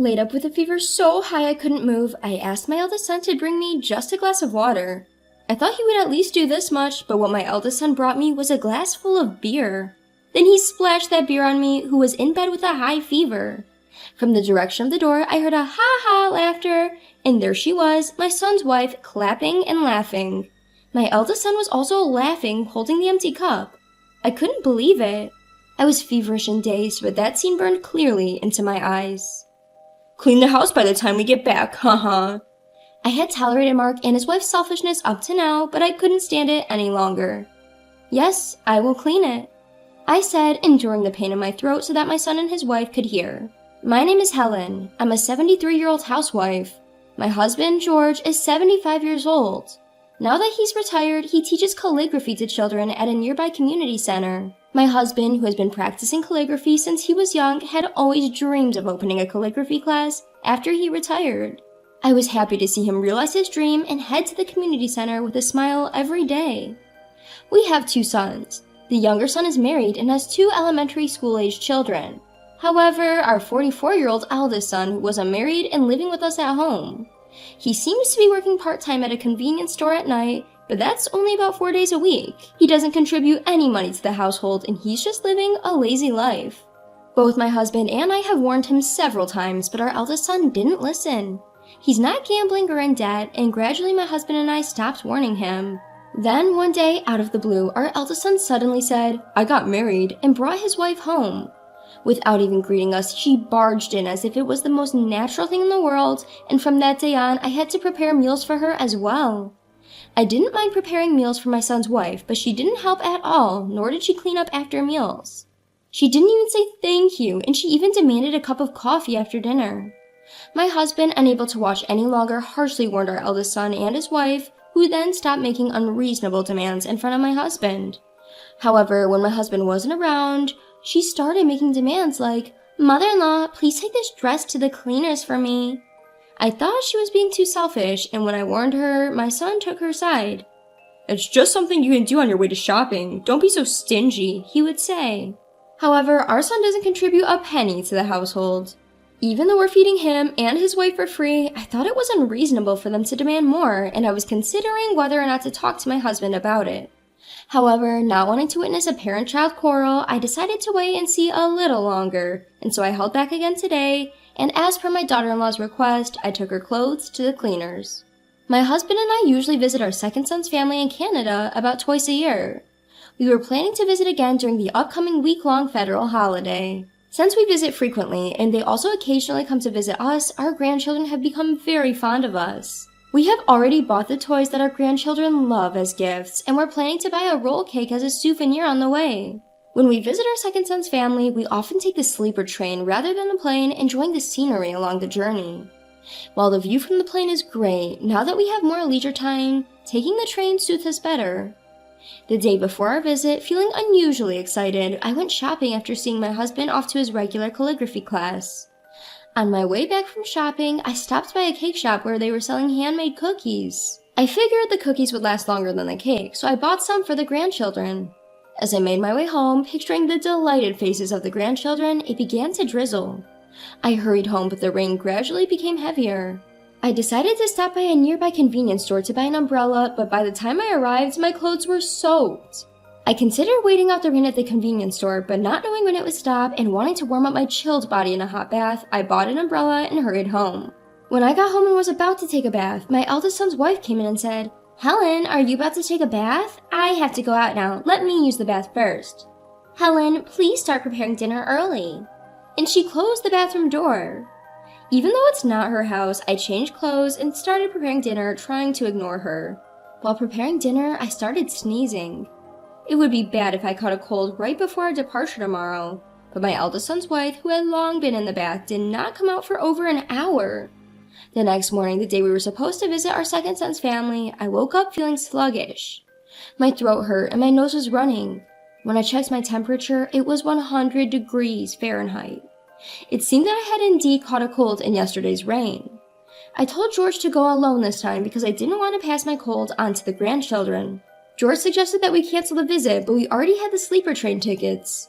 Laid up with a fever so high I couldn't move, I asked my eldest son to bring me just a glass of water. I thought he would at least do this much, but what my eldest son brought me was a glass full of beer. Then he splashed that beer on me, who was in bed with a high fever. From the direction of the door, I heard a ha-ha laughter, and there she was, my son's wife, clapping and laughing. My eldest son was also laughing, holding the empty cup. I couldn't believe it. I was feverish and dazed, but that scene burned clearly into my eyes. Clean the house by the time we get back, haha. I had tolerated Mark and his wife's selfishness up to now, but I couldn't stand it any longer. Yes, I will clean it, I said, enduring the pain in my throat so that my son and his wife could hear. My name is Helen. I'm a 73-year-old housewife. My husband, George, is 75 years old. Now that he's retired, he teaches calligraphy to children at a nearby community center. My husband, who has been practicing calligraphy since he was young, had always dreamed of opening a calligraphy class after he retired. I was happy to see him realize his dream and head to the community center with a smile every day. We have 2 sons. The younger son is married and has 2 elementary school-aged children. However, our 44-year-old eldest son was unmarried and living with us at home. He seems to be working part-time at a convenience store at night, but that's only about 4 days a week. He doesn't contribute any money to the household and he's just living a lazy life. Both my husband and I have warned him several times, but our eldest son didn't listen. He's not gambling or in debt, and gradually my husband and I stopped warning him. Then one day, out of the blue, our eldest son suddenly said, "I got married," and brought his wife home. Without even greeting us, she barged in as if it was the most natural thing in the world, and from that day on, I had to prepare meals for her as well. I didn't mind preparing meals for my son's wife, but she didn't help at all, nor did she clean up after meals. She didn't even say thank you, and she even demanded a cup of coffee after dinner. My husband, unable to watch any longer, harshly warned our eldest son and his wife, who then stopped making unreasonable demands in front of my husband. However, when my husband wasn't around, she started making demands like, "Mother-in-law, please take this dress to the cleaners for me." I thought she was being too selfish, and when I warned her, my son took her side. "It's just something you can do on your way to shopping. Don't be so stingy," he would say. However, our son doesn't contribute a penny to the household. Even though we're feeding him and his wife for free, I thought it was unreasonable for them to demand more, and I was considering whether or not to talk to my husband about it. However, not wanting to witness a parent-child quarrel, I decided to wait and see a little longer, and so I held back again today, and as per my daughter-in-law's request, I took her clothes to the cleaners. My husband and I usually visit our second son's family in Canada about twice a year. We were planning to visit again during the upcoming week-long federal holiday. Since we visit frequently, and they also occasionally come to visit us, our grandchildren have become very fond of us. We have already bought the toys that our grandchildren love as gifts, and we're planning to buy a roll cake as a souvenir on the way. When we visit our second son's family, we often take the sleeper train rather than a plane, enjoying the scenery along the journey. While the view from the plane is great, now that we have more leisure time, taking the train suits us better. The day before our visit, feeling unusually excited, I went shopping after seeing my husband off to his regular calligraphy class. On my way back from shopping, I stopped by a cake shop where they were selling handmade cookies. I figured the cookies would last longer than the cake, so I bought some for the grandchildren. As I made my way home, picturing the delighted faces of the grandchildren, it began to drizzle. I hurried home, but the rain gradually became heavier. I decided to stop by a nearby convenience store to buy an umbrella, but by the time I arrived, my clothes were soaked. I considered waiting out the rain at the convenience store, but not knowing when it would stop and wanting to warm up my chilled body in a hot bath, I bought an umbrella and hurried home. When I got home and was about to take a bath, my eldest son's wife came in and said, "Helen, are you about to take a bath? I have to go out now. Let me use the bath first." "Helen, please start preparing dinner early." And she closed the bathroom door. Even though it's not her house, I changed clothes and started preparing dinner, trying to ignore her. While preparing dinner, I started sneezing. It would be bad if I caught a cold right before our departure tomorrow, but my eldest son's wife, who had long been in the bath, did not come out for over an hour. The next morning, the day we were supposed to visit our second son's family, I woke up feeling sluggish. My throat hurt and my nose was running. When I checked my temperature, it was 100 degrees Fahrenheit. It seemed that I had indeed caught a cold in yesterday's rain. I told George to go alone this time because I didn't want to pass my cold on to the grandchildren. George suggested that we cancel the visit, but we already had the sleeper train tickets.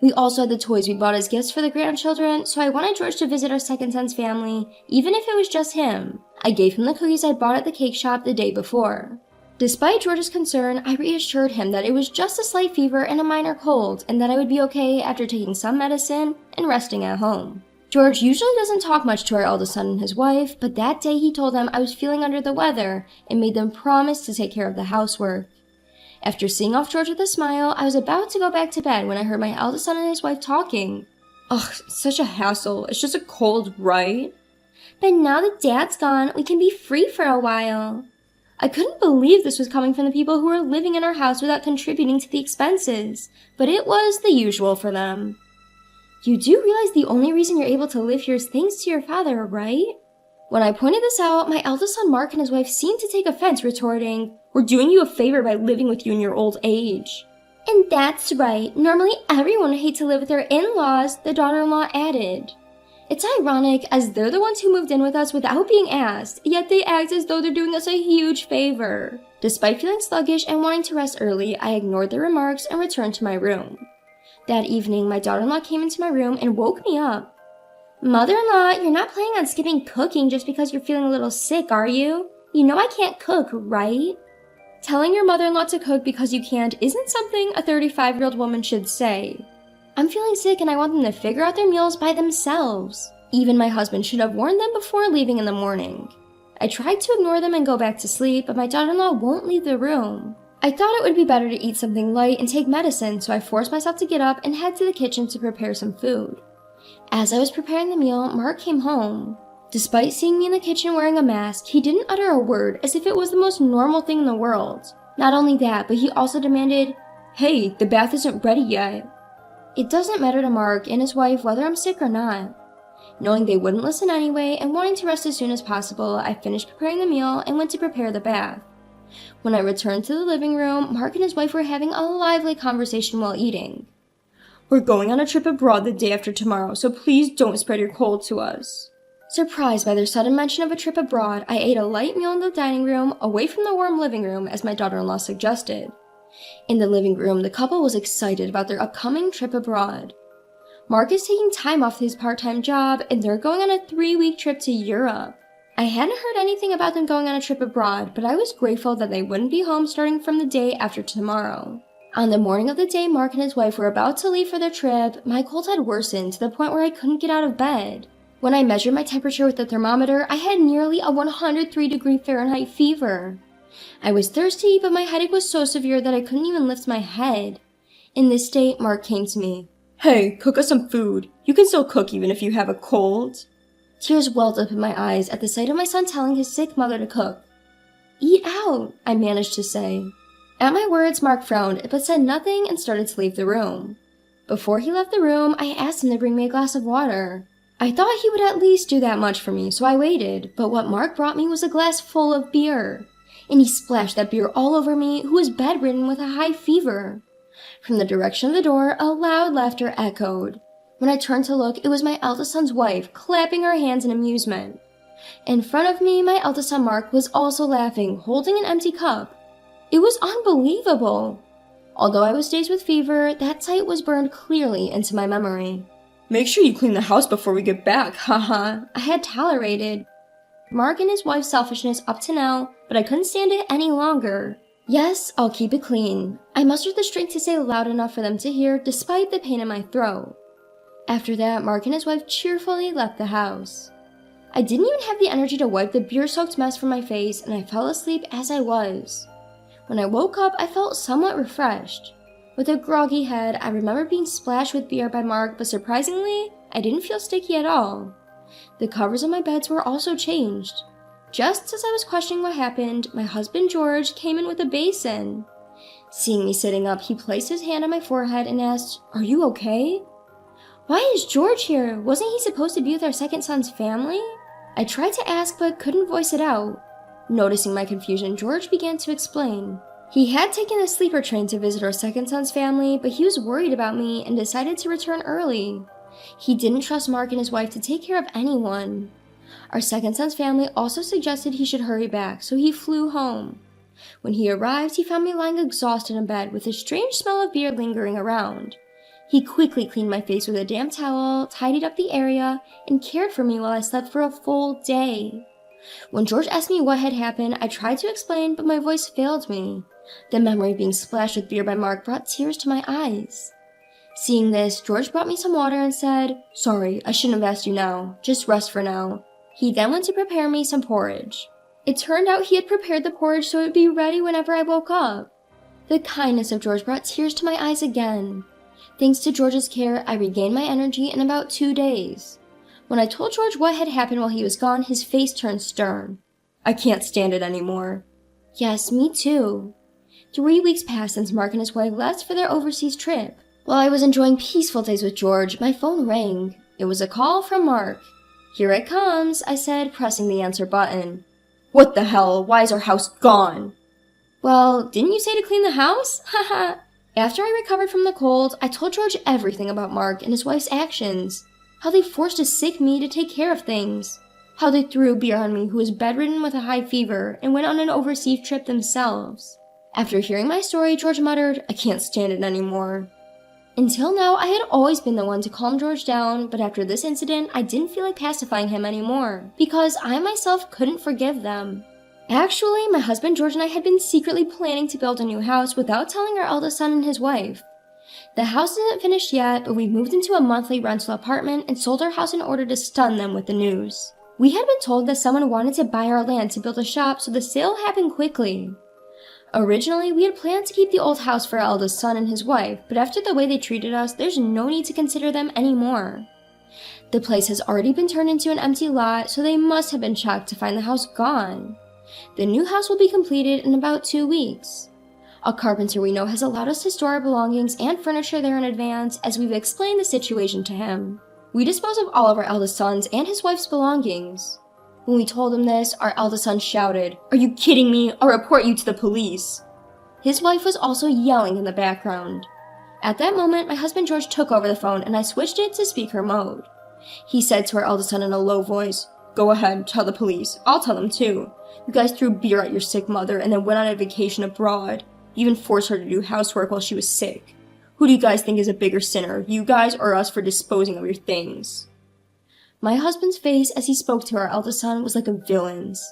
We also had the toys we bought as gifts for the grandchildren, so I wanted George to visit our second son's family, even if it was just him. I gave him the cookies I'd bought at the cake shop the day before. Despite George's concern, I reassured him that it was just a slight fever and a minor cold, and that I would be okay after taking some medicine and resting at home. George usually doesn't talk much to our eldest son and his wife, but that day he told them I was feeling under the weather and made them promise to take care of the housework. After seeing off George with a smile, I was about to go back to bed when I heard my eldest son and his wife talking. Ugh, such a hassle. It's just a cold, right? But now that Dad's gone, we can be free for a while. I couldn't believe this was coming from the people who were living in our house without contributing to the expenses, but it was the usual for them. You do realize the only reason you're able to live here is thanks to your father, right? When I pointed this out, my eldest son Mark and his wife seemed to take offense, retorting, "We're doing you a favor by living with you in your old age." "And that's right. Normally everyone would hate to live with their in-laws," the daughter-in-law added. It's ironic, as they're the ones who moved in with us without being asked, yet they act as though they're doing us a huge favor. Despite feeling sluggish and wanting to rest early, I ignored their remarks and returned to my room. That evening, my daughter-in-law came into my room and woke me up. "Mother-in-law, you're not planning on skipping cooking just because you're feeling a little sick, are you? You know I can't cook, right?" Telling your mother-in-law to cook because you can't isn't something a 35-year-old woman should say. I'm feeling sick and I want them to figure out their meals by themselves. Even my husband should have warned them before leaving in the morning. I tried to ignore them and go back to sleep, but my daughter-in-law won't leave the room. I thought it would be better to eat something light and take medicine, so I forced myself to get up and head to the kitchen to prepare some food. As I was preparing the meal, Mark came home. Despite seeing me in the kitchen wearing a mask, he didn't utter a word, as if it was the most normal thing in the world. Not only that, but he also demanded, "Hey, the bath isn't ready yet." It doesn't matter to Mark and his wife whether I'm sick or not. Knowing they wouldn't listen anyway and wanting to rest as soon as possible, I finished preparing the meal and went to prepare the bath. When I returned to the living room, Mark and his wife were having a lively conversation while eating. "We're going on a trip abroad the day after tomorrow, so please don't spread your cold to us." Surprised by their sudden mention of a trip abroad, I ate a light meal in the dining room, away from the warm living room, as my daughter-in-law suggested. In the living room, the couple was excited about their upcoming trip abroad. Mark is taking time off his part-time job, and they're going on a 3-week trip to Europe. I hadn't heard anything about them going on a trip abroad, but I was grateful that they wouldn't be home starting from the day after tomorrow. On the morning of the day Mark and his wife were about to leave for their trip, my cold had worsened to the point where I couldn't get out of bed. When I measured my temperature with the thermometer, I had nearly a 103-degree Fahrenheit fever. I was thirsty, but my headache was so severe that I couldn't even lift my head. In this state, Mark came to me. "Hey, cook us some food. You can still cook even if you have a cold." Tears welled up in my eyes at the sight of my son telling his sick mother to cook. "Eat out," I managed to say. At my words, Mark frowned, but said nothing and started to leave the room. Before he left the room, I asked him to bring me a glass of water. I thought he would at least do that much for me, so I waited, but what Mark brought me was a glass full of beer. And he splashed that beer all over me, who was bedridden with a high fever. From the direction of the door, a loud laughter echoed. When I turned to look, it was my eldest son's wife, clapping her hands in amusement. In front of me, my eldest son Mark was also laughing, holding an empty cup. It was unbelievable. Although I was dazed with fever, that sight was burned clearly into my memory. "Make sure you clean the house before we get back, haha." I had tolerated Mark and his wife's selfishness up to now, but I couldn't stand it any longer. "Yes, I'll keep it clean." I mustered the strength to say loud enough for them to hear, despite the pain in my throat. After that, Mark and his wife cheerfully left the house. I didn't even have the energy to wipe the beer-soaked mess from my face, and I fell asleep as I was. When I woke up, I felt somewhat refreshed. With a groggy head, I remember being splashed with beer by Mark, but surprisingly, I didn't feel sticky at all. The covers of my beds were also changed. Just as I was questioning what happened, my husband George came in with a basin. Seeing me sitting up, he placed his hand on my forehead and asked, "Are you okay?" "Why is George here? Wasn't he supposed to be with our second son's family?" I tried to ask but couldn't voice it out. Noticing my confusion, George began to explain. He had taken the sleeper train to visit our second son's family, but he was worried about me and decided to return early. He didn't trust Mark and his wife to take care of anyone. Our second son's family also suggested he should hurry back, so he flew home. When he arrived, he found me lying exhausted in bed with a strange smell of beer lingering around. He quickly cleaned my face with a damp towel, tidied up the area, and cared for me while I slept for a full day. When George asked me what had happened, I tried to explain, but my voice failed me. The memory of being splashed with beer by Mark brought tears to my eyes. Seeing this, George brought me some water and said, "Sorry, I shouldn't have asked you now. Just rest for now." He then went to prepare me some porridge. It turned out he had prepared the porridge so it would be ready whenever I woke up. The kindness of George brought tears to my eyes again. Thanks to George's care, I regained my energy in about 2 days. When I told George what had happened while he was gone, his face turned stern. "I can't stand it anymore." Yes, me too. 3 weeks passed since Mark and his wife left for their overseas trip. While I was enjoying peaceful days with George, my phone rang. It was a call from Mark. "Here it comes," I said, pressing the answer button. "What the hell? Why is our house gone?" "Well, didn't you say to clean the house? Haha." After I recovered from the cold, I told George everything about Mark and his wife's actions. How they forced a sick me to take care of things. How they threw beer on me who was bedridden with a high fever and went on an overseas trip themselves. After hearing my story, George muttered, "I can't stand it anymore." Until now, I had always been the one to calm George down, but after this incident, I didn't feel like pacifying him anymore, because I myself couldn't forgive them. Actually, my husband George and I had been secretly planning to build a new house without telling our eldest son and his wife. The house isn't finished yet, but we moved into a monthly rental apartment and sold our house in order to stun them with the news. We had been told that someone wanted to buy our land to build a shop, so the sale happened quickly. Originally, we had planned to keep the old house for our eldest son and his wife, but after the way they treated us, there's no need to consider them anymore. The place has already been turned into an empty lot, so they must have been shocked to find the house gone. The new house will be completed in about 2 weeks. A carpenter we know has allowed us to store our belongings and furniture there in advance, as we've explained the situation to him. We dispose of all of our eldest son's and his wife's belongings. When we told him this, our eldest son shouted, "Are you kidding me? I'll report you to the police." His wife was also yelling in the background. At that moment, my husband George took over the phone and I switched it to speaker mode. He said to our eldest son in a low voice, "Go ahead, tell the police. I'll tell them too. You guys threw beer at your sick mother and then went on a vacation abroad. You even forced her to do housework while she was sick. Who do you guys think is a bigger sinner, you guys or us for disposing of your things?" My husband's face as he spoke to our eldest son was like a villain's.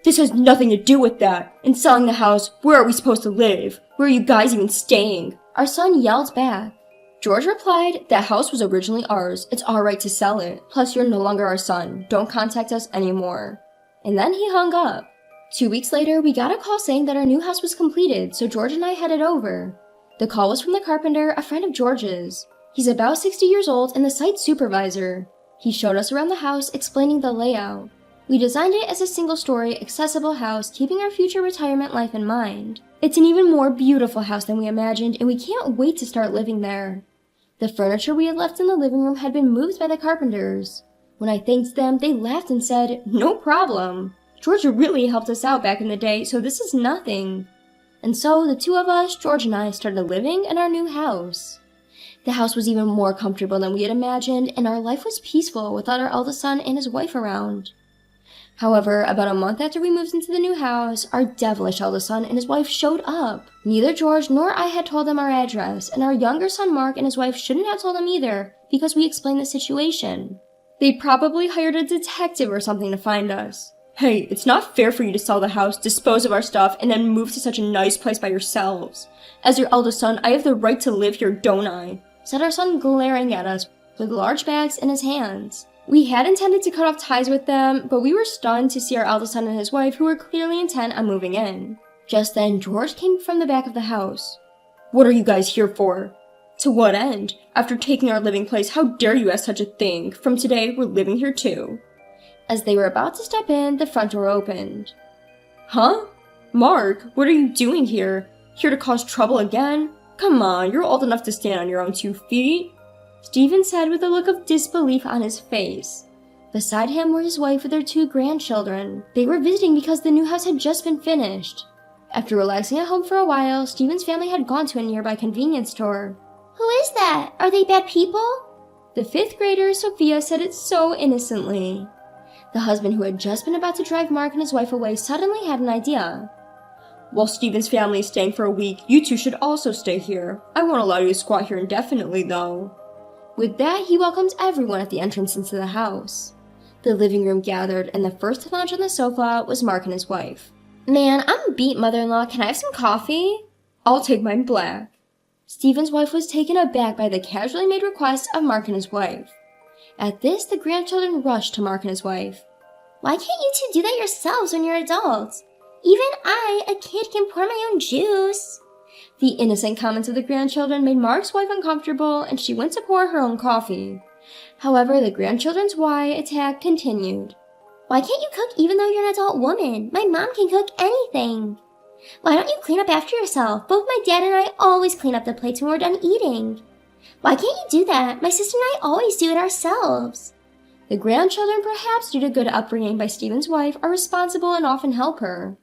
"This has nothing to do with that. In selling the house, where are we supposed to live? Where are you guys even staying?" Our son yelled back. George replied, "That house was originally ours. It's our right to sell it. Plus, you're no longer our son. Don't contact us anymore." And then he hung up. 2 weeks later, we got a call saying that our new house was completed, so George and I headed over. The call was from the carpenter, a friend of George's. He's about 60 years old and the site supervisor. He showed us around the house, explaining the layout. We designed it as a single-story, accessible house, keeping our future retirement life in mind. It's an even more beautiful house than we imagined, and we can't wait to start living there. The furniture we had left in the living room had been moved by the carpenters. When I thanked them, they laughed and said, "No problem. George really helped us out back in the day, so this is nothing." And so the two of us, George and I, started living in our new house. The house was even more comfortable than we had imagined, and our life was peaceful without our eldest son and his wife around. However, about a month after we moved into the new house, our devilish eldest son and his wife showed up. Neither George nor I had told them our address, and our younger son Mark and his wife shouldn't have told them either, because we explained the situation. They probably hired a detective or something to find us. "Hey, it's not fair for you to sell the house, dispose of our stuff, and then move to such a nice place by yourselves. As your eldest son, I have the right to live here, don't I?" said our son, glaring at us with large bags in his hands. We had intended to cut off ties with them, but we were stunned to see our eldest son and his wife, who were clearly intent on moving in. Just then, George came from the back of the house. "What are you guys here for?" "To what end? After taking our living place, how dare you ask such a thing? From today, we're living here too." As they were about to step in, the front door opened. "Huh? Mark, what are you doing here? Here to cause trouble again? Come on, you're old enough to stand on your own 2 feet. Stephen said with a look of disbelief on his face. Beside him were his wife with their 2 grandchildren. They were visiting because the new house had just been finished. After relaxing at home for a while, Stephen's family had gone to a nearby convenience store. "Who is that? Are they bad people?" The 5th grader, Sophia, said it so innocently. The husband who had just been about to drive Mark and his wife away suddenly had an idea. While Steven's family is staying for a week, you two should also stay here. I won't allow you to squat here indefinitely, though. With that, he welcomed everyone at the entrance into the house. The living room gathered, and the first to lounge on the sofa was Mark and his wife. Man, I'm beat, mother-in-law. Can I have some coffee? I'll take mine black. Stephen's wife was taken aback by the casually made request of Mark and his wife. At this, the grandchildren rushed to Mark and his wife. Why can't you two do that yourselves when you're adults? Even I, a kid, can pour my own juice. The innocent comments of the grandchildren made Mark's wife uncomfortable, and she went to pour her own coffee. However, the grandchildren's why attack continued. Why can't you cook even though you're an adult woman? My mom can cook anything. Why don't you clean up after yourself? Both my dad and I always clean up the plates when we're done eating. Why can't you do that? My sister and I always do it ourselves. The grandchildren, perhaps due to good upbringing by Stephen's wife, are responsible and often help her.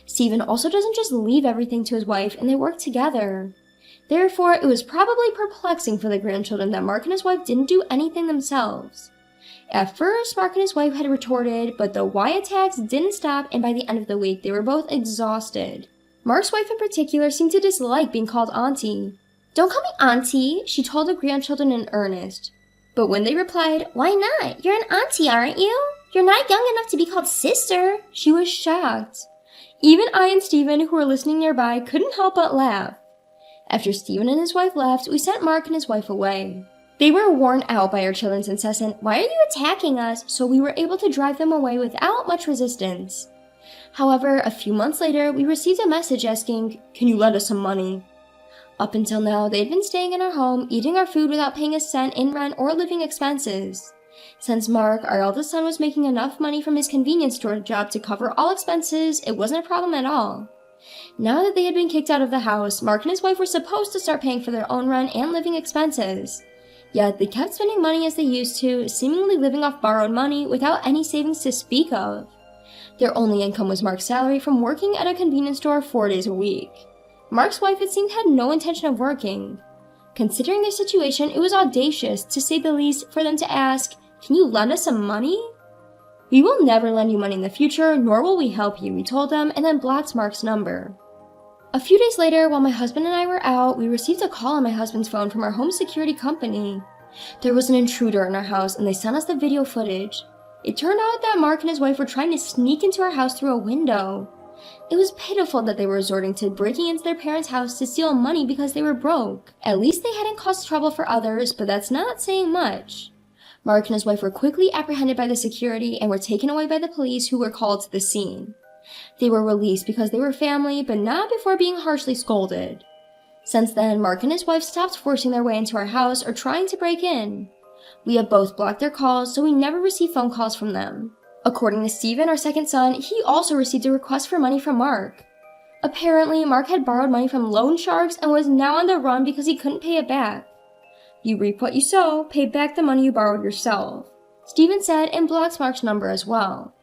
Stephen also doesn't just leave everything to his wife, and they work together. Therefore, it was probably perplexing for the grandchildren that Mark and his wife didn't do anything themselves. At first, Mark and his wife had retorted, but the why attacks didn't stop, and by the end of the week, they were both exhausted. Mark's wife in particular seemed to dislike being called auntie. Don't call me auntie, she told the grandchildren in earnest. But when they replied, why not? You're an auntie, aren't you? You're not young enough to be called sister, she was shocked. Even I and Stephen, who were listening nearby, couldn't help but laugh. After Stephen and his wife left, we sent Mark and his wife away. They were worn out by our children's incessant, why are you attacking us? So we were able to drive them away without much resistance. However, a few months later, we received a message asking, can you lend us some money? Up until now, they had been staying in our home, eating our food without paying a cent in rent or living expenses. Since Mark, our eldest son, was making enough money from his convenience store job to cover all expenses, it wasn't a problem at all. Now that they had been kicked out of the house, Mark and his wife were supposed to start paying for their own rent and living expenses. Yet they kept spending money as they used to, seemingly living off borrowed money without any savings to speak of. Their only income was Mark's salary from working at a convenience store 4 days a week. Mark's wife, it seemed, had no intention of working. Considering their situation, it was audacious, to say the least, for them to ask, can you lend us some money? We will never lend you money in the future, nor will we help you, we told them, and then blocked Mark's number. A few days later, while my husband and I were out, we received a call on my husband's phone from our home security company. There was an intruder in our house, and they sent us the video footage. It turned out that Mark and his wife were trying to sneak into our house through a window. It was pitiful that they were resorting to breaking into their parents' house to steal money because they were broke. At least they hadn't caused trouble for others, but that's not saying much. Mark and his wife were quickly apprehended by the security and were taken away by the police, who were called to the scene. They were released because they were family, but not before being harshly scolded. Since then, Mark and his wife stopped forcing their way into our house or trying to break in. We have both blocked their calls, so we never receive phone calls from them. According to Stephen, our second son, he also received a request for money from Mark. Apparently, Mark had borrowed money from loan sharks and was now on the run because he couldn't pay it back. You reap what you sow, pay back the money you borrowed yourself, Stephen said, and blocked Mark's number as well.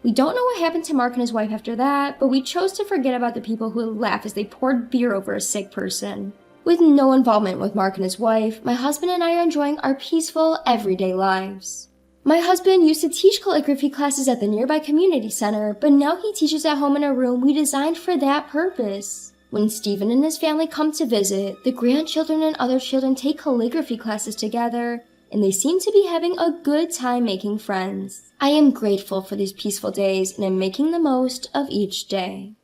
We don't know what happened to Mark and his wife after that, but we chose to forget about the people who would laugh as they poured beer over a sick person. With no involvement with Mark and his wife, my husband and I are enjoying our peaceful, everyday lives. My husband used to teach calligraphy classes at the nearby community center, but now he teaches at home in a room we designed for that purpose. When Stephen and his family come to visit, the grandchildren and other children take calligraphy classes together, and they seem to be having a good time making friends. I am grateful for these peaceful days and am making the most of each day.